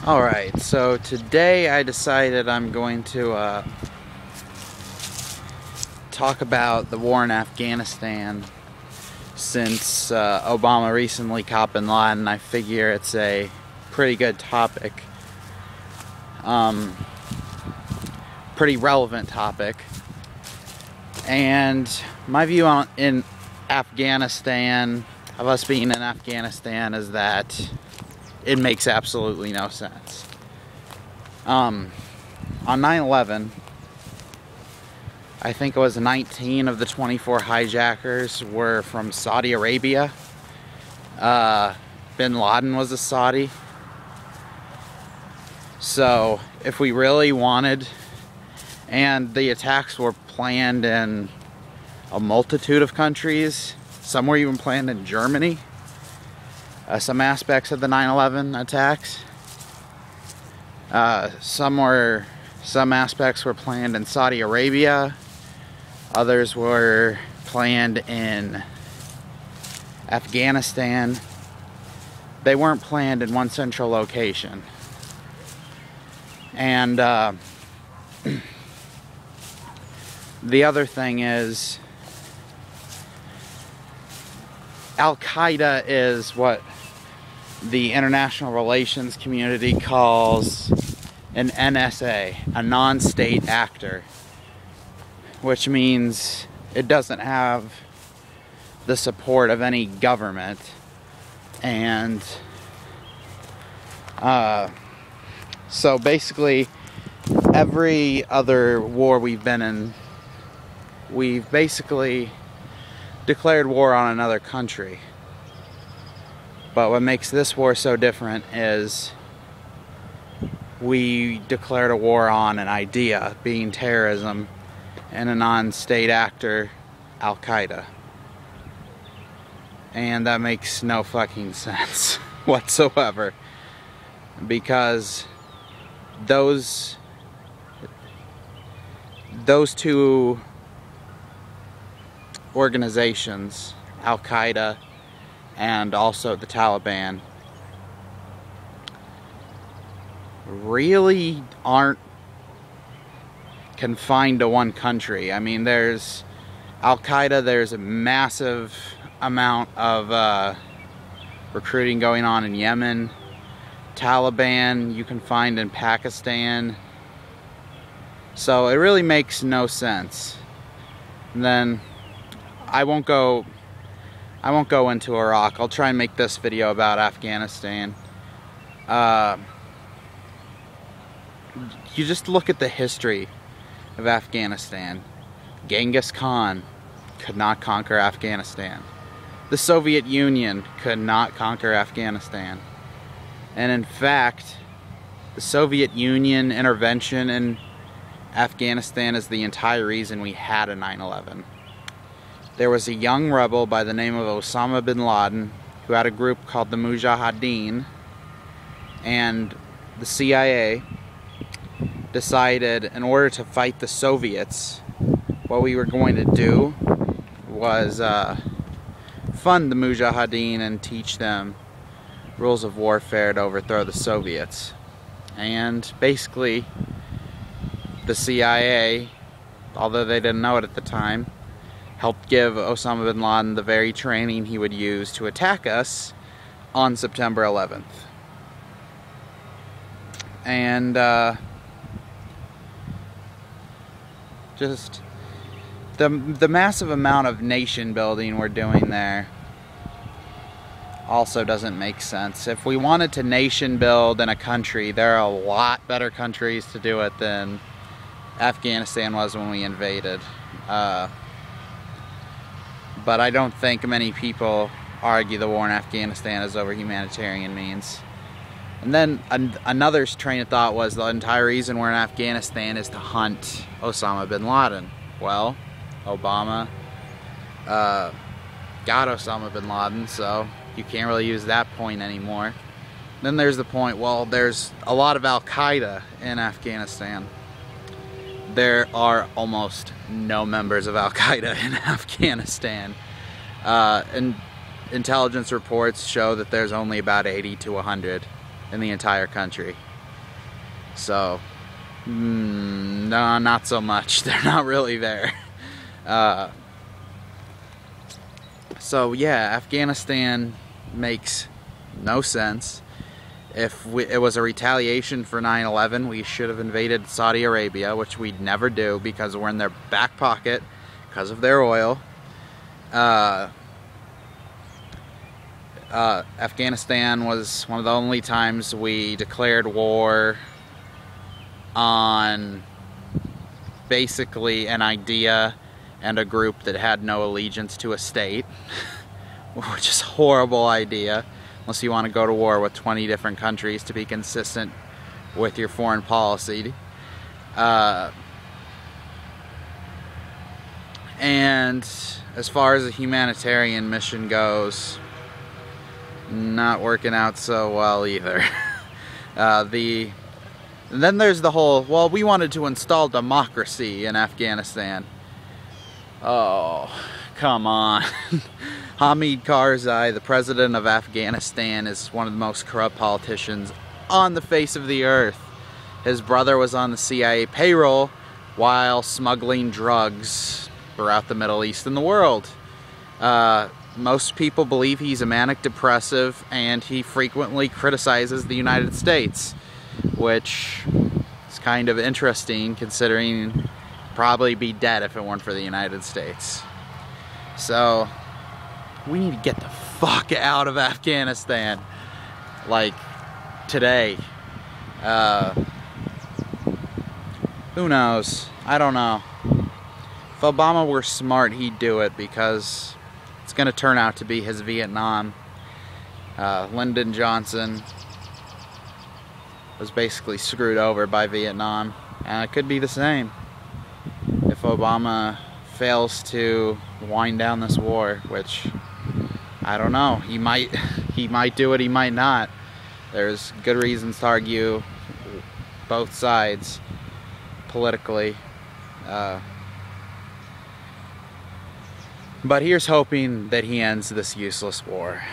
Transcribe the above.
Alright, so today I decided I'm going to talk about the war in Afghanistan. Since Obama recently caught bin Laden, I figure it's a pretty good topic. Pretty relevant topic. And my view in Afghanistan, of us being in Afghanistan, is that it makes absolutely no sense. On 9/11, I think it was 19 of the 24 hijackers were from Saudi Arabia. Bin Laden was a Saudi. So if we really wanted, and the attacks were planned in a multitude of countries, some were even planned in Germany. Some aspects of the 9/11 attacks. Some aspects were planned in Saudi Arabia. Others were planned in Afghanistan. They weren't planned in one central location. And the other thing is, Al-Qaeda is what the international relations community calls an NSA, a non-state actor, which means it doesn't have the support of any government. And so basically every other war we've been in, we've basically declared war on another country. But what makes this war so different is we declared a war on an idea, being terrorism, and a non-state actor, Al-Qaeda. And that makes no fucking sense whatsoever, because those two organizations, Al-Qaeda and also the Taliban, really aren't confined to one country. I mean, there's Al-Qaeda, there's a massive amount of recruiting going on in Yemen. Taliban you can find in Pakistan. So it really makes no sense. And then I won't go into Iraq. I'll try and make this video about Afghanistan. You just look at the history of Afghanistan. Genghis Khan could not conquer Afghanistan. The Soviet Union could not conquer Afghanistan. And in fact, the Soviet Union intervention in Afghanistan is the entire reason we had a 9/11. There was a young rebel by the name of Osama bin Laden who had a group called the Mujahideen, and the CIA decided, in order to fight the Soviets, what we were going to do was fund the Mujahideen and teach them rules of warfare to overthrow the Soviets. And basically, the CIA, although they didn't know it at the time, helped give Osama bin Laden the very training he would use to attack us on September 11th. And just the massive amount of nation building we're doing there also doesn't make sense. If we wanted to nation build in a country, there are a lot better countries to do it than Afghanistan was when we invaded. But I don't think many people argue the war in Afghanistan is over humanitarian means. And then another train of thought was the entire reason we're in Afghanistan is to hunt Osama bin Laden. Well, Obama got Osama bin Laden, so you can't really use that point anymore. Then there's the point, well, there's a lot of Al-Qaeda in Afghanistan. There are almost no members of Al-Qaeda in Afghanistan. And intelligence reports show that there's only about 80 to 100 in the entire country. So, no, not so much. They're not really there. So yeah, Afghanistan makes no sense. If it was a retaliation for 9/11, we should have invaded Saudi Arabia, which we'd never do because we're in their back pocket because of their oil. Afghanistan was one of the only times we declared war on basically an idea and a group that had no allegiance to a state, which is a horrible idea unless you want to go to war with 20 different countries to be consistent with your foreign policy. And as far as a humanitarian mission goes, not working out so well either. And then there's the whole, well, we wanted to install democracy in Afghanistan. Oh, come on. Hamid Karzai, the president of Afghanistan, is one of the most corrupt politicians on the face of the earth. His brother was on the CIA payroll while smuggling drugs throughout the Middle East and the world. Most people believe he's a manic depressive, and he frequently criticizes the United States, which is kind of interesting considering he'd probably be dead if it weren't for the United States. So we need to get the fuck out of Afghanistan, like today. Who knows? I don't know. If Obama were smart, he'd do it, because it's going to turn out to be his Vietnam. Lyndon Johnson was basically screwed over by Vietnam, and it could be the same if Obama fails to wind down this war, which I don't know. He might do it, he might not. There's good reasons to argue both sides politically. But here's hoping that he ends this useless war.